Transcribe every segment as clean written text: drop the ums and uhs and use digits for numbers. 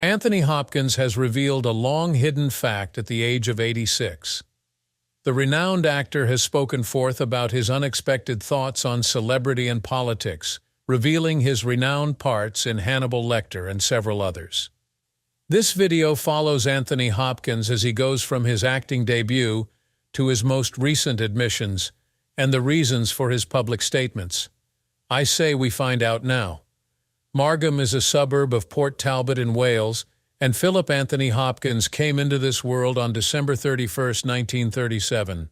Anthony Hopkins has revealed a long-hidden fact at the age of 86. The renowned actor has spoken forth about his unexpected thoughts on celebrity and politics, revealing his renowned parts in Hannibal Lecter and several others. This video follows Anthony Hopkins as he goes from his acting debut to his most recent admissions and the reasons for his public statements. I say we find out now. Margam is a suburb of Port Talbot in Wales, and Philip Anthony Hopkins came into this world on December 31, 1937.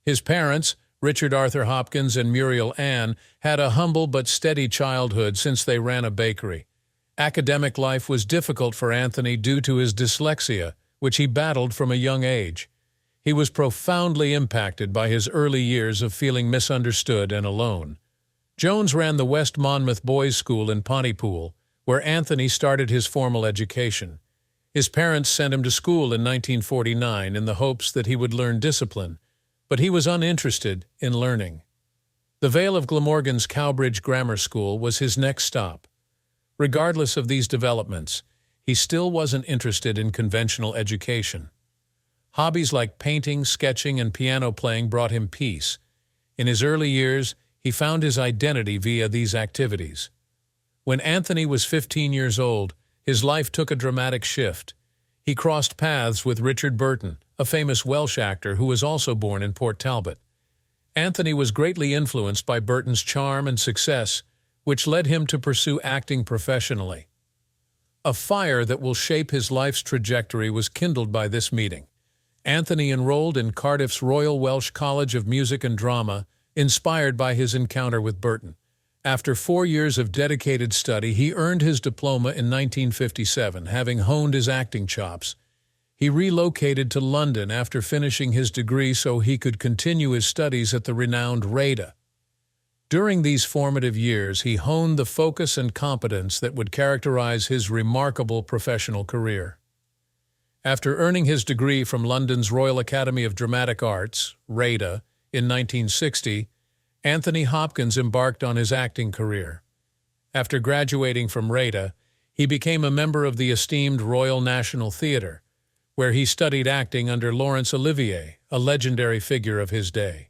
His parents, Richard Arthur Hopkins and Muriel Ann, had a humble but steady childhood since they ran a bakery. Academic life was difficult for Anthony due to his dyslexia, which he battled from a young age. He was profoundly impacted by his early years of feeling misunderstood and alone. Jones ran the West Monmouth Boys' School in Pontypool, where Anthony started his formal education. His parents sent him to school in 1949 in the hopes that he would learn discipline, but he was uninterested in learning. The Vale of Glamorgan's Cowbridge Grammar School was his next stop. Regardless of these developments, he still wasn't interested in conventional education. Hobbies like painting, sketching, and piano playing brought him peace. In his early years, he found his identity via these activities. When Anthony was 15 years old, his life took a dramatic shift. He crossed paths with Richard Burton, a famous Welsh actor who was also born in Port Talbot. Anthony was greatly influenced by Burton's charm and success, which led him to pursue acting professionally. A fire that will shape his life's trajectory was kindled by this meeting. Anthony enrolled in Cardiff's Royal Welsh College of Music and Drama, inspired by his encounter with Burton. After 4 years of dedicated study, he earned his diploma in 1957, having honed his acting chops. He relocated to London after finishing his degree so he could continue his studies at the renowned RADA. During these formative years, he honed the focus and competence that would characterize his remarkable professional career. After earning his degree from London's Royal Academy of Dramatic Arts, RADA, in 1960, Anthony Hopkins embarked on his acting career. After graduating from RADA, he became a member of the esteemed Royal National Theatre, where he studied acting under Laurence Olivier, a legendary figure of his day.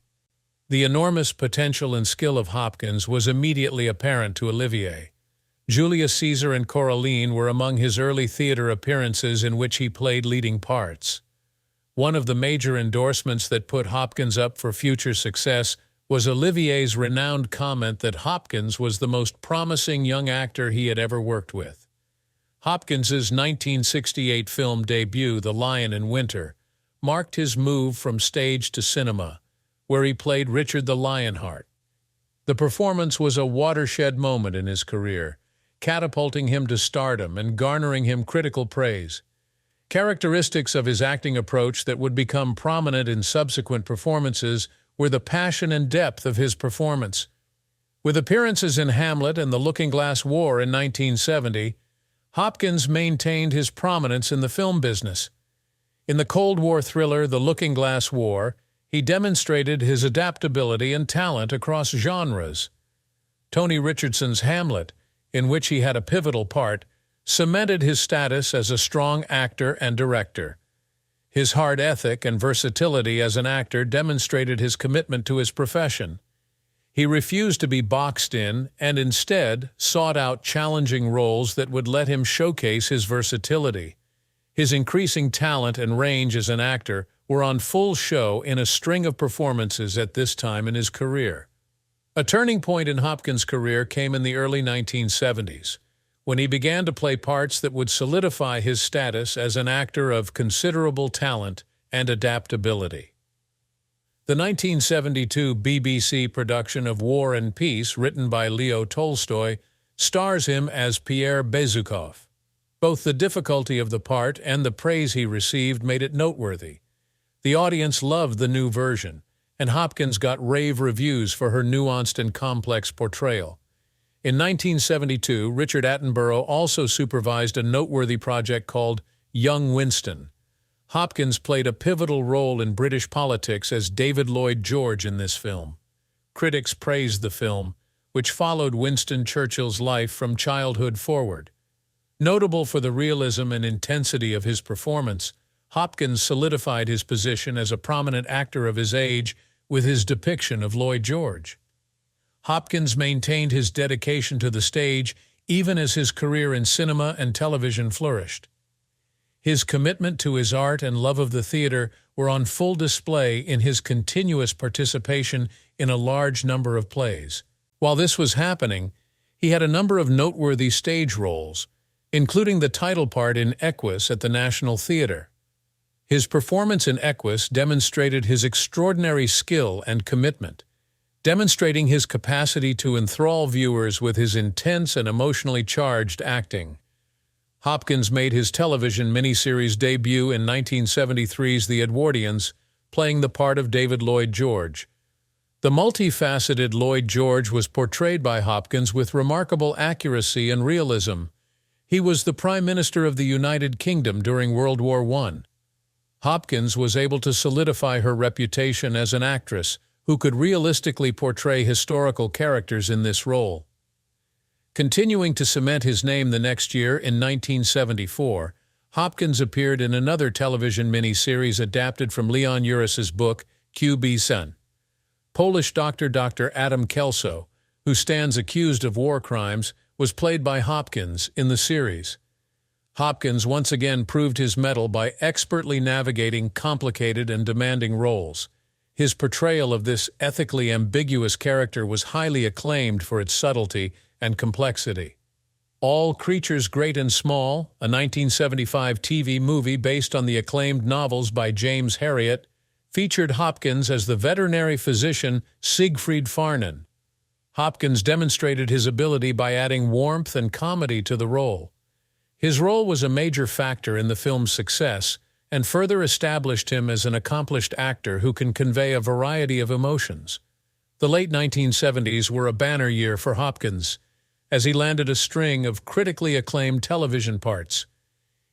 The enormous potential and skill of Hopkins was immediately apparent to Olivier. Julius Caesar and Coraline were among his early theatre appearances in which he played leading parts. One of the major endorsements that put Hopkins up for future success was Olivier's renowned comment that Hopkins was the most promising young actor he had ever worked with. Hopkins's 1968 film debut, The Lion in Winter, marked his move from stage to cinema, where he played Richard the Lionheart. The performance was a watershed moment in his career, catapulting him to stardom and garnering him critical praise. Characteristics of his acting approach that would become prominent in subsequent performances were the passion and depth of his performance. With appearances in Hamlet and The Looking-Glass War in 1970, Hopkins maintained his prominence in the film business. In the Cold War thriller The Looking-Glass War, he demonstrated his adaptability and talent across genres. Tony Richardson's Hamlet, in which he had a pivotal part, cemented his status as a strong actor and director. His hard ethic and versatility as an actor demonstrated his commitment to his profession. He refused to be boxed in and instead sought out challenging roles that would let him showcase his versatility. His increasing talent and range as an actor were on full show in a string of performances at this time in his career. A turning point in Hopkins' career came in the early 1970s, when he began to play parts that would solidify his status as an actor of considerable talent and adaptability. The 1972 BBC production of War and Peace, written by Leo Tolstoy, stars him as Pierre Bezukhov. Both the difficulty of the part and the praise he received made it noteworthy. The audience loved the new version, and Hopkins got rave reviews for her nuanced and complex portrayal. In 1972, Richard Attenborough also supervised a noteworthy project called Young Winston. Hopkins played a pivotal role in British politics as David Lloyd George in this film. Critics praised the film, which followed Winston Churchill's life from childhood forward. Notable for the realism and intensity of his performance, Hopkins solidified his position as a prominent actor of his age with his depiction of Lloyd George. Hopkins maintained his dedication to the stage even as his career in cinema and television flourished. His commitment to his art and love of the theater were on full display in his continuous participation in a large number of plays. While this was happening, he had a number of noteworthy stage roles, including the title part in Equus at the National Theatre. His performance in Equus demonstrated his extraordinary skill and commitment, demonstrating his capacity to enthrall viewers with his intense and emotionally charged acting. Hopkins made his television miniseries debut in 1973's The Edwardians, playing the part of David Lloyd George. The multifaceted Lloyd George was portrayed by Hopkins with remarkable accuracy and realism. He was the Prime Minister of the United Kingdom during World War I. Hopkins was able to solidify her reputation as an actress who could realistically portray historical characters in this role. Continuing to cement his name the next year, in 1974, Hopkins appeared in another television miniseries adapted from Leon Uris's book, Q.B. Sun. Polish doctor Dr. Adam Kelso, who stands accused of war crimes, was played by Hopkins in the series. Hopkins once again proved his mettle by expertly navigating complicated and demanding roles. His portrayal of this ethically ambiguous character was highly acclaimed for its subtlety and complexity. All Creatures Great and Small, a 1975 TV movie based on the acclaimed novels by James Herriot, featured Hopkins as the veterinary physician Siegfried Farnan. Hopkins demonstrated his ability by adding warmth and comedy to the role. His role was a major factor in the film's success and further established him as an accomplished actor who can convey a variety of emotions. The late 1970s were a banner year for Hopkins, as he landed a string of critically acclaimed television parts.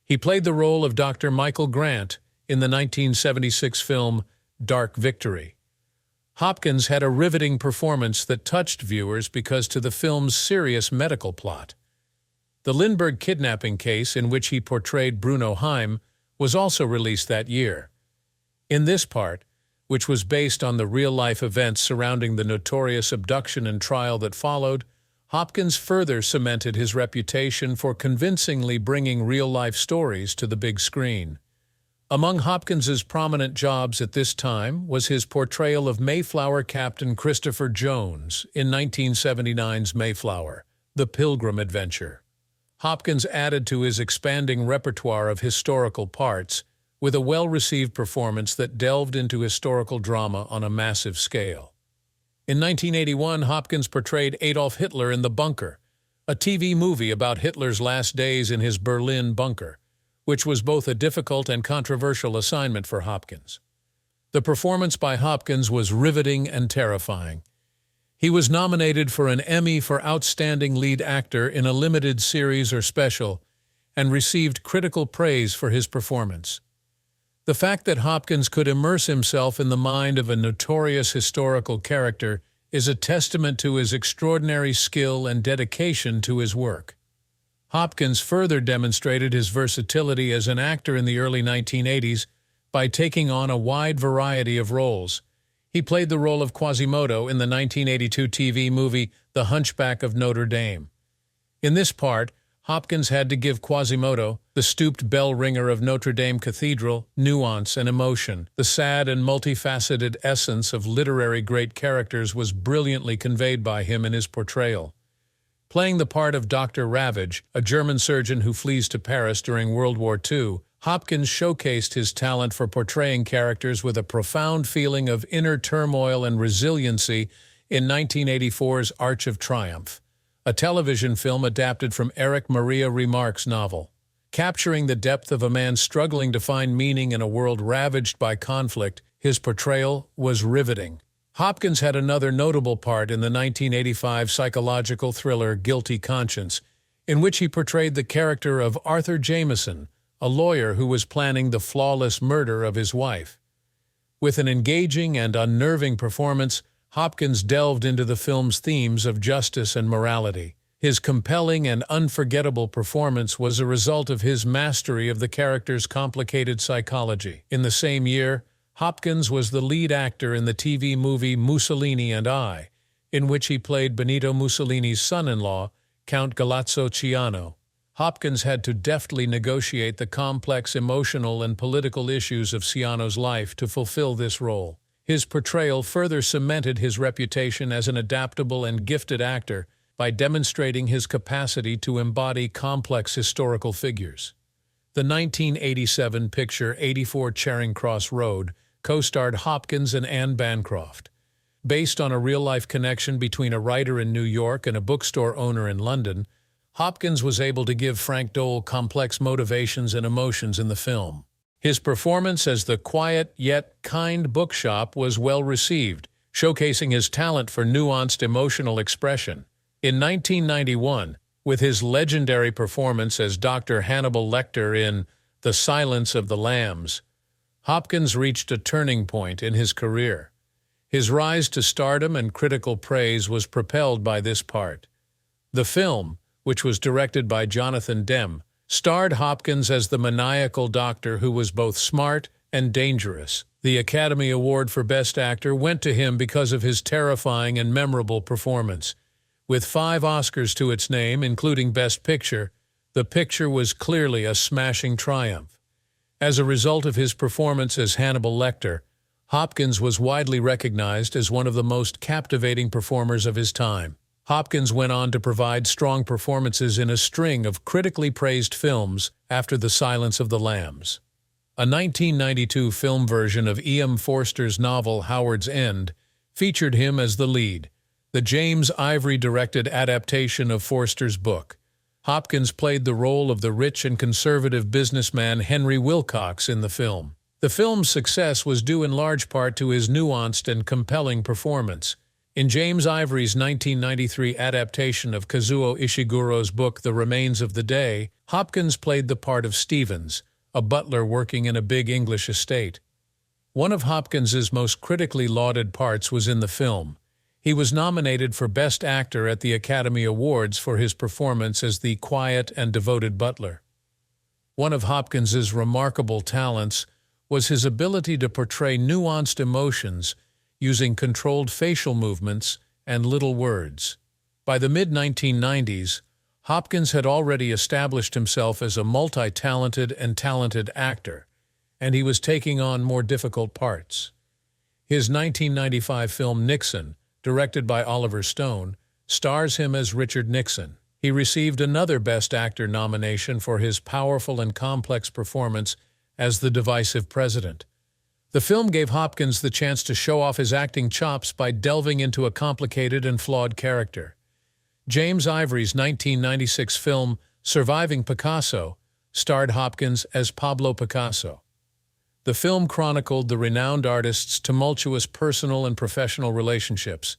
He played the role of Dr. Michael Grant in the 1976 film Dark Victory. Hopkins had a riveting performance that touched viewers because to the film's serious medical plot. The Lindbergh kidnapping case, in which he portrayed Bruno Heim, was also released that year. In this part, which was based on the real-life events surrounding the notorious abduction and trial that followed, Hopkins further cemented his reputation for convincingly bringing real-life stories to the big screen. Among Hopkins's prominent jobs at this time was his portrayal of Mayflower Captain Christopher Jones in 1979's Mayflower, The Pilgrim Adventure. Hopkins added to his expanding repertoire of historical parts with a well-received performance that delved into historical drama on a massive scale. In 1981, Hopkins portrayed Adolf Hitler in The Bunker, a TV movie about Hitler's last days in his Berlin bunker, which was both a difficult and controversial assignment for Hopkins. The performance by Hopkins was riveting and terrifying. He was nominated for an Emmy for Outstanding Lead Actor in a limited series or special, and received critical praise for his performance. The fact that Hopkins could immerse himself in the mind of a notorious historical character is a testament to his extraordinary skill and dedication to his work. Hopkins further demonstrated his versatility as an actor in the early 1980s by taking on a wide variety of roles. He played the role of Quasimodo in the 1982 TV movie The Hunchback of Notre Dame. In this part, Hopkins had to give Quasimodo, the stooped bell ringer of Notre Dame Cathedral, nuance and emotion. The sad and multifaceted essence of literary great characters was brilliantly conveyed by him in his portrayal. Playing the part of Dr. Ravage, a German surgeon who flees to Paris during World War II, Hopkins showcased his talent for portraying characters with a profound feeling of inner turmoil and resiliency in 1984's Arch of Triumph, a television film adapted from Erich Maria Remarque's novel. Capturing the depth of a man struggling to find meaning in a world ravaged by conflict, his portrayal was riveting. Hopkins had another notable part in the 1985 psychological thriller Guilty Conscience, in which he portrayed the character of Arthur Jameson, a lawyer who was planning the flawless murder of his wife. With an engaging and unnerving performance, Hopkins delved into the film's themes of justice and morality. His compelling and unforgettable performance was a result of his mastery of the character's complicated psychology. In the same year, Hopkins was the lead actor in the TV movie Mussolini and I, in which he played Benito Mussolini's son-in-law, Count Galazzo Ciano. Hopkins had to deftly negotiate the complex emotional and political issues of Ciano's life to fulfill this role. His portrayal further cemented his reputation as an adaptable and gifted actor by demonstrating his capacity to embody complex historical figures. The 1987 picture 84 Charing Cross Road co-starred Hopkins and Anne Bancroft. Based on a real-life connection between a writer in New York and a bookstore owner in London, Hopkins was able to give Frank Dole complex motivations and emotions in the film. His performance as the quiet yet kind bookshop was well received, showcasing his talent for nuanced emotional expression. In 1991, with his legendary performance as Dr. Hannibal Lecter in The Silence of the Lambs, Hopkins reached a turning point in his career. His rise to stardom and critical praise was propelled by this part. The film, which was directed by Jonathan Demme, starred Hopkins as the maniacal doctor who was both smart and dangerous. The Academy Award for Best Actor went to him because of his terrifying and memorable performance. With 5 Oscars to its name, including Best Picture, the picture was clearly a smashing triumph. As a result of his performance as Hannibal Lecter, Hopkins was widely recognized as one of the most captivating performers of his time. Hopkins went on to provide strong performances in a string of critically praised films after The Silence of the Lambs. A 1992 film version of E.M. Forster's novel Howard's End featured him as the lead. The James Ivory-directed adaptation of Forster's book. Hopkins played the role of the rich and conservative businessman Henry Wilcox in the film. The film's success was due in large part to his nuanced and compelling performance. In James Ivory's 1993 adaptation of Kazuo Ishiguro's book The Remains of the Day, Hopkins played the part of Stevens, a butler working in a big English estate. One of Hopkins's most critically lauded parts was in the film. He was nominated for Best Actor at the Academy Awards for his performance as the quiet and devoted butler. One of Hopkins's remarkable talents was his ability to portray nuanced emotions using controlled facial movements and little words. By the mid-1990s, Hopkins had already established himself as a multi-talented and talented actor, and he was taking on more difficult parts. His 1995 film Nixon, directed by Oliver Stone, stars him as Richard Nixon. He received another Best Actor nomination for his powerful and complex performance as the divisive president. The film gave Hopkins the chance to show off his acting chops by delving into a complicated and flawed character. James Ivory's 1996 film Surviving Picasso starred Hopkins as Pablo Picasso. The film chronicled the renowned artist's tumultuous personal and professional relationships.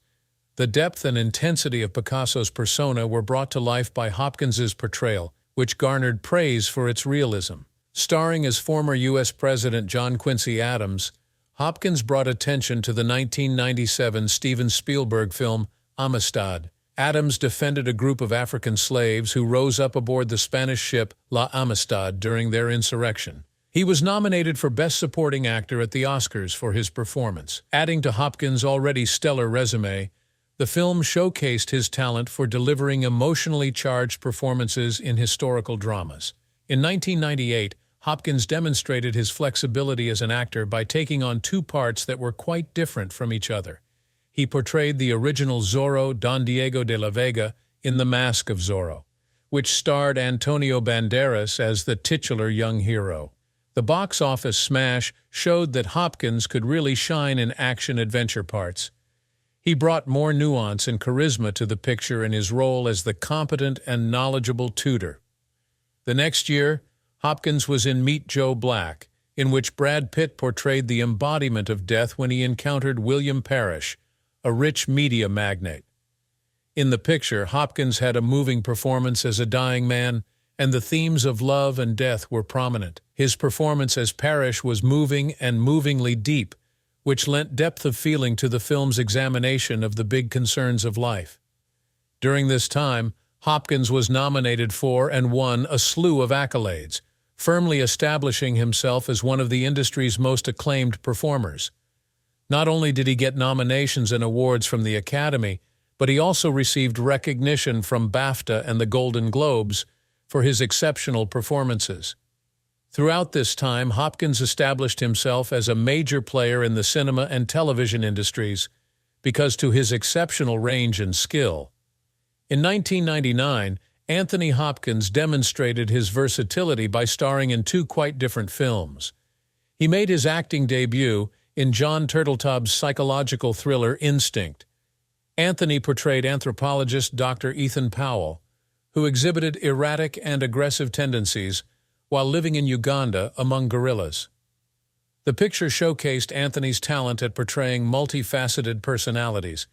The depth and intensity of Picasso's persona were brought to life by Hopkins's portrayal, which garnered praise for its realism. Starring as former U.S. President John Quincy Adams, Hopkins brought attention to the 1997 Steven Spielberg film Amistad. Adams defended a group of African slaves who rose up aboard the Spanish ship La Amistad during their insurrection. He was nominated for Best Supporting Actor at the Oscars for his performance. Adding to Hopkins' already stellar resume, the film showcased his talent for delivering emotionally charged performances in historical dramas. In 1998, Hopkins demonstrated his flexibility as an actor by taking on 2 parts that were quite different from each other. He portrayed the original Zorro, Don Diego de la Vega, in The Mask of Zorro, which starred Antonio Banderas as the titular young hero. The box office smash showed that Hopkins could really shine in action-adventure parts. He brought more nuance and charisma to the picture in his role as the competent and knowledgeable tutor. The next year, Hopkins was in Meet Joe Black, in which Brad Pitt portrayed the embodiment of death when he encountered William Parrish, a rich media magnate. In the picture, Hopkins had a moving performance as a dying man, and the themes of love and death were prominent. His performance as Parrish was moving and movingly deep, which lent depth of feeling to the film's examination of the big concerns of life. During this time, Hopkins was nominated for and won a slew of accolades, firmly establishing himself as one of the industry's most acclaimed performers. Not only did he get nominations and awards from the Academy, but he also received recognition from BAFTA and the Golden Globes for his exceptional performances. Throughout this time, Hopkins established himself as a major player in the cinema and television industries because to his exceptional range and skill. In 1999, Anthony Hopkins demonstrated his versatility by starring in two quite different films. He made his acting debut in John Turteltaub's psychological thriller Instinct. Anthony portrayed anthropologist Dr. Ethan Powell, who exhibited erratic and aggressive tendencies while living in Uganda among guerrillas. The picture showcased Anthony's talent at portraying multifaceted personalities,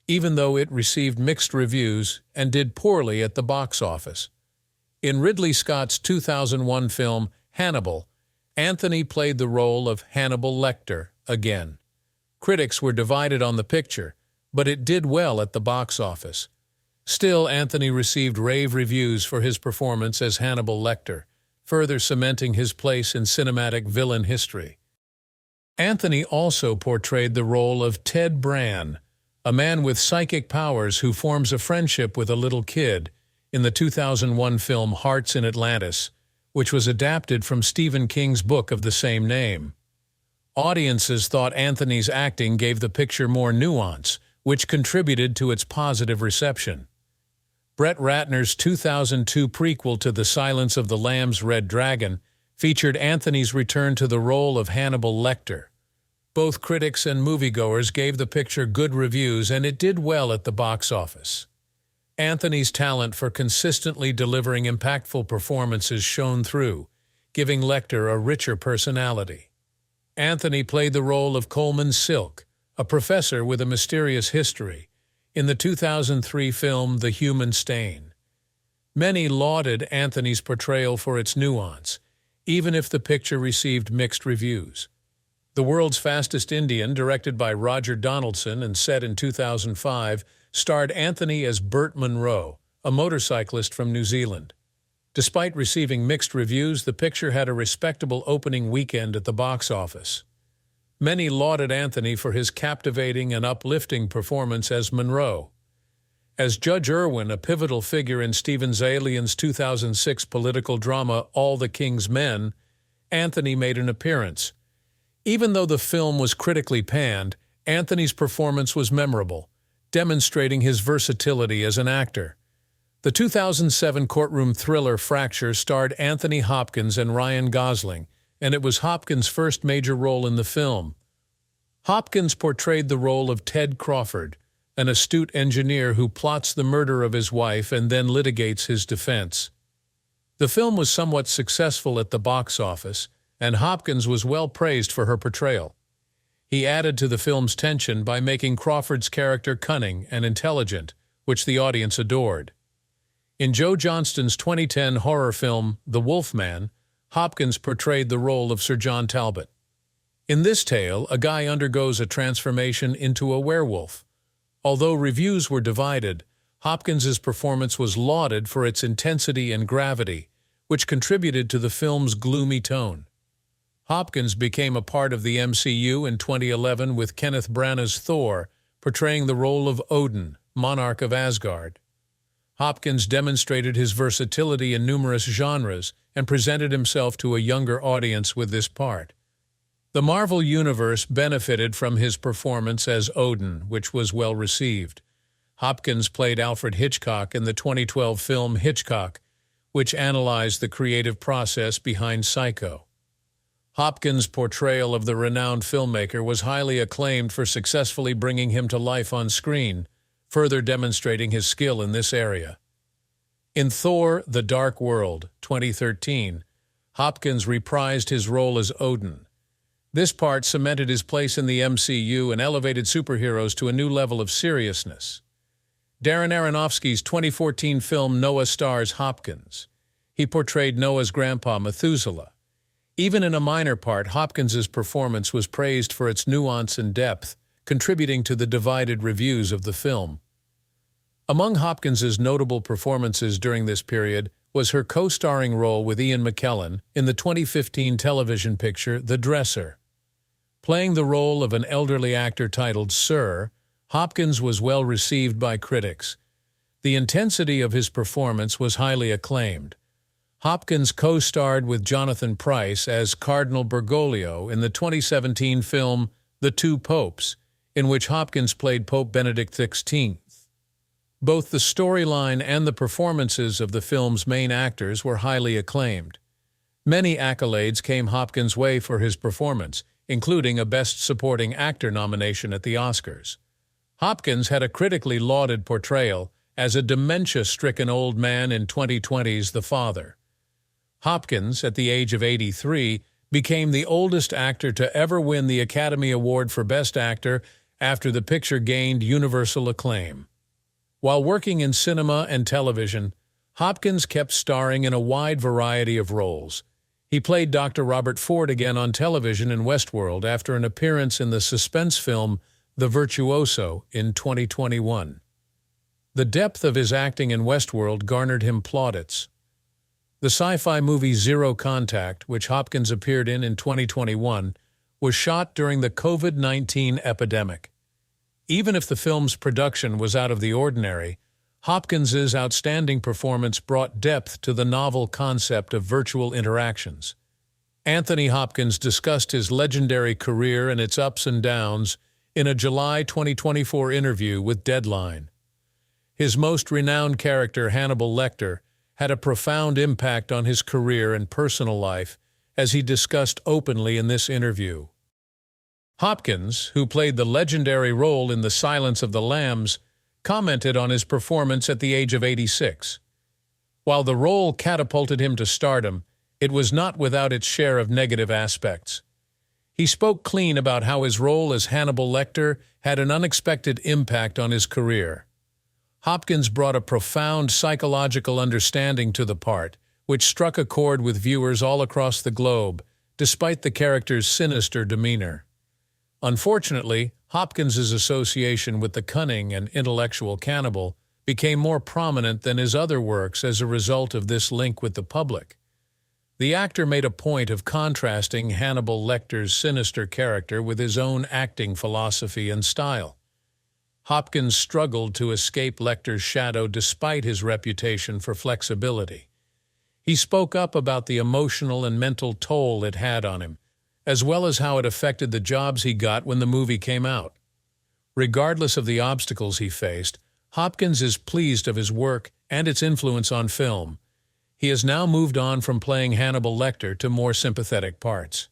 even though it received mixed reviews and did poorly at the box office. In Ridley Scott's 2001 film Hannibal, Anthony played the role of Hannibal Lecter again. Critics were divided on the picture, but it did well at the box office. Still, Anthony received rave reviews for his performance as Hannibal Lecter, further cementing his place in cinematic villain history. Anthony also portrayed the role of Ted Brann, a man with psychic powers who forms a friendship with a little kid, in the 2001 film Hearts in Atlantis, which was adapted from Stephen King's book of the same name. Audiences thought Anthony's acting gave the picture more nuance, which contributed to its positive reception. Brett Ratner's 2002 prequel to The Silence of the Lambs, Red Dragon, featured Anthony's return to the role of Hannibal Lecter. Both critics and moviegoers gave the picture good reviews, and it did well at the box office. Anthony's talent for consistently delivering impactful performances shone through, giving Lecter a richer personality. Anthony played the role of Coleman Silk, a professor with a mysterious history, in the 2003 film The Human Stain. Many lauded Anthony's portrayal for its nuance, even if the picture received mixed reviews. The World's Fastest Indian, directed by Roger Donaldson and set in 2005, starred Anthony as Bert Munro, a motorcyclist from New Zealand. Despite receiving mixed reviews, the picture had a respectable opening weekend at the box office. Many lauded Anthony for his captivating and uplifting performance as Munro. As Judge Irwin, a pivotal figure in Stephen Zaillian's 2006 political drama All the King's Men, Anthony made an appearance. Even though the film was critically panned, Anthony's performance was memorable, demonstrating his versatility as an actor. The 2007 courtroom thriller Fracture starred Anthony Hopkins and Ryan Gosling, and it was Hopkins' first major role in the film. Hopkins portrayed the role of Ted Crawford, an astute engineer who plots the murder of his wife and then litigates his defense. The film was somewhat successful at the box office, and Hopkins was well praised for her portrayal. He added to the film's tension by making Crawford's character cunning and intelligent, which the audience adored. In Joe Johnston's 2010 horror film The Wolfman, Hopkins portrayed the role of Sir John Talbot. In this tale, a guy undergoes a transformation into a werewolf. Although reviews were divided, Hopkins's performance was lauded for its intensity and gravity, which contributed to the film's gloomy tone. Hopkins became a part of the MCU in 2011 with Kenneth Branagh's Thor, portraying the role of Odin, monarch of Asgard. Hopkins demonstrated his versatility in numerous genres and presented himself to a younger audience with this part. The Marvel Universe benefited from his performance as Odin, which was well received. Hopkins played Alfred Hitchcock in the 2012 film Hitchcock, which analyzed the creative process behind Psycho. Hopkins' portrayal of the renowned filmmaker was highly acclaimed for successfully bringing him to life on screen, further demonstrating his skill in this area. In Thor: The Dark World, 2013, Hopkins reprised his role as Odin. This part cemented his place in the MCU and elevated superheroes to a new level of seriousness. Darren Aronofsky's 2014 film Noah stars Hopkins. He portrayed Noah's grandpa Methuselah. Even in a minor part, Hopkins's performance was praised for its nuance and depth, contributing to the divided reviews of the film. Among Hopkins's notable performances during this period was her co-starring role with Ian McKellen in the 2015 television picture The Dresser. Playing the role of an elderly actor titled Sir, Hopkins was well received by critics. The intensity of his performance was highly acclaimed. Hopkins co-starred with Jonathan Pryce as Cardinal Bergoglio in the 2017 film The Two Popes, in which Hopkins played Pope Benedict XVI. Both the storyline and the performances of the film's main actors were highly acclaimed. Many accolades came Hopkins' way for his performance, including a Best Supporting Actor nomination at the Oscars. Hopkins had a critically lauded portrayal as a dementia-stricken old man in 2020's The Father. Hopkins, at the age of 83, became the oldest actor to ever win the Academy Award for Best Actor after the picture gained universal acclaim. While working in cinema and television, Hopkins kept starring in a wide variety of roles. He played Dr. Robert Ford again on television in Westworld after an appearance in the suspense film The Virtuoso in 2021. The depth of his acting in Westworld garnered him plaudits. The sci-fi movie Zero Contact, which Hopkins appeared in 2021, was shot during the COVID-19 epidemic. Even if the film's production was out of the ordinary, Hopkins's outstanding performance brought depth to the novel concept of virtual interactions. Anthony Hopkins discussed his legendary career and its ups and downs in a July 2024 interview with Deadline. His most renowned character, Hannibal Lecter, had a profound impact on his career and personal life, as he discussed openly in this interview. Hopkins, who played the legendary role in The Silence of the Lambs, commented on his performance at the age of 86. While the role catapulted him to stardom, it was not without its share of negative aspects. He spoke clean about how his role as Hannibal Lecter had an unexpected impact on his career. Hopkins brought a profound psychological understanding to the part, which struck a chord with viewers all across the globe, despite the character's sinister demeanor. Unfortunately, Hopkins's association with the cunning and intellectual cannibal became more prominent than his other works as a result of this link with the public. The actor made a point of contrasting Hannibal Lecter's sinister character with his own acting philosophy and style. Hopkins struggled to escape Lecter's shadow despite his reputation for flexibility. He spoke up about the emotional and mental toll it had on him, as well as how it affected the jobs he got when the movie came out. Regardless of the obstacles he faced, Hopkins is pleased of his work and its influence on film. He has now moved on from playing Hannibal Lecter to more sympathetic parts.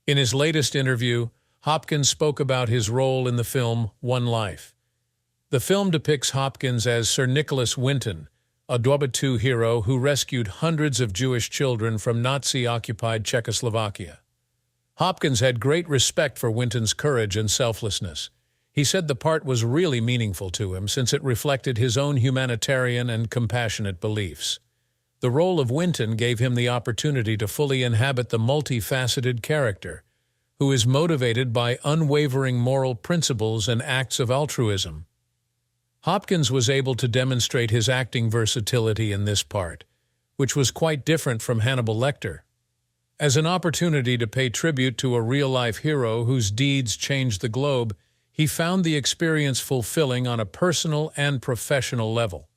In his latest interview, Hopkins spoke about his role in the film One Life. The film depicts Hopkins as Sir Nicholas Winton, a World War II hero who rescued hundreds of Jewish children from Nazi-occupied Czechoslovakia. Hopkins had great respect for Winton's courage and selflessness. He said the part was really meaningful to him since it reflected his own humanitarian and compassionate beliefs. The role of Winton gave him the opportunity to fully inhabit the multifaceted character, who is motivated by unwavering moral principles and acts of altruism. Hopkins was able to demonstrate his acting versatility in this part, which was quite different from Hannibal Lecter. As an opportunity to pay tribute to a real-life hero whose deeds changed the globe, he found the experience fulfilling on a personal and professional level.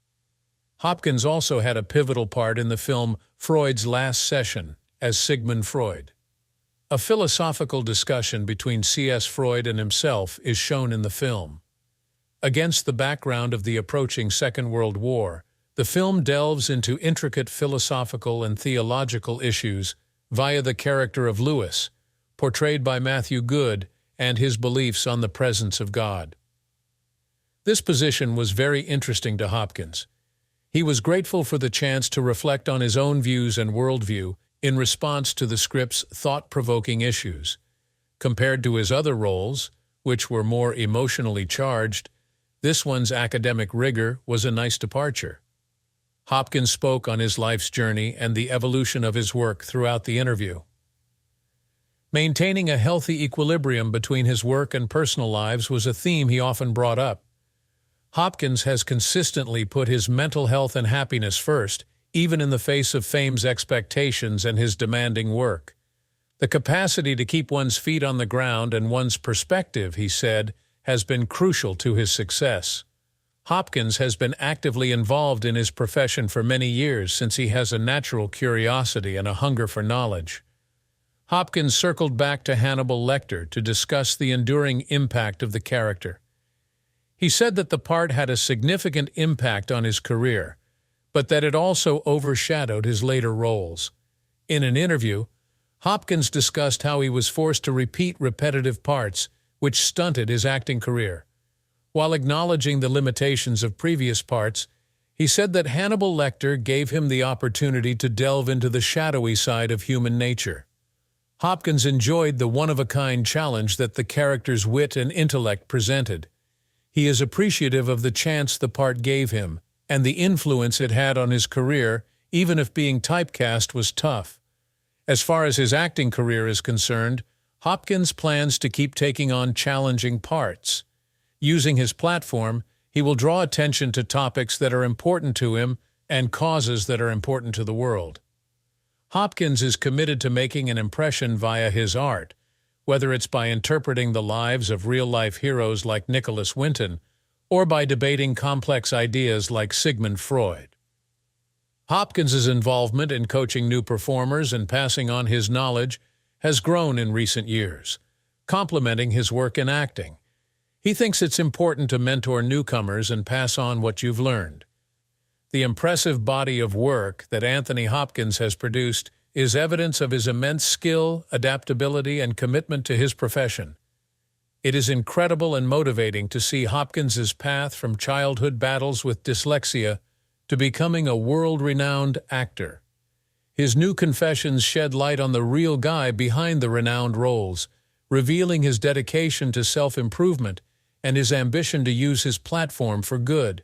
Hopkins also had a pivotal part in the film Freud's Last Session as Sigmund Freud. A philosophical discussion between C.S. Freud and himself is shown in the film. Against the background of the approaching Second World War, the film delves into intricate philosophical and theological issues via the character of Lewis, portrayed by Matthew Goode, and his beliefs on the presence of God. This position was very interesting to Hopkins. He was grateful for the chance to reflect on his own views and worldview in response to the script's thought-provoking issues. Compared to his other roles, which were more emotionally charged, this one's academic rigor was a nice departure. Hopkins spoke on his life's journey and the evolution of his work throughout the interview. Maintaining a healthy equilibrium between his work and personal lives was a theme he often brought up. Hopkins has consistently put his mental health and happiness first, even in the face of fame's expectations and his demanding work. The capacity to keep one's feet on the ground and one's perspective, he said, has been crucial to his success. Hopkins has been actively involved in his profession for many years since he has a natural curiosity and a hunger for knowledge. Hopkins circled back to Hannibal Lecter to discuss the enduring impact of the character. He said that the part had a significant impact on his career, but that it also overshadowed his later roles. In an interview, Hopkins discussed how he was forced to repeat repetitive parts, which stunted his acting career. While acknowledging the limitations of previous parts, he said that Hannibal Lecter gave him the opportunity to delve into the shadowy side of human nature. Hopkins enjoyed the one-of-a-kind challenge that the character's wit and intellect presented. He is appreciative of the chance the part gave him, and the influence it had on his career, even if being typecast was tough. As far as his acting career is concerned, Hopkins plans to keep taking on challenging parts. Using his platform, he will draw attention to topics that are important to him and causes that are important to the world. Hopkins is committed to making an impression via his art, whether it's by interpreting the lives of real-life heroes like Nicholas Winton or by debating complex ideas like Sigmund Freud. Hopkins's involvement in coaching new performers and passing on his knowledge has grown in recent years, complementing his work in acting. He thinks it's important to mentor newcomers and pass on what you've learned. The impressive body of work that Anthony Hopkins has produced is evidence of his immense skill, adaptability, and commitment to his profession. It is incredible and motivating to see Hopkins's path from childhood battles with dyslexia to becoming a world-renowned actor. His new confessions shed light on the real guy behind the renowned roles, revealing his dedication to self-improvement and his ambition to use his platform for good.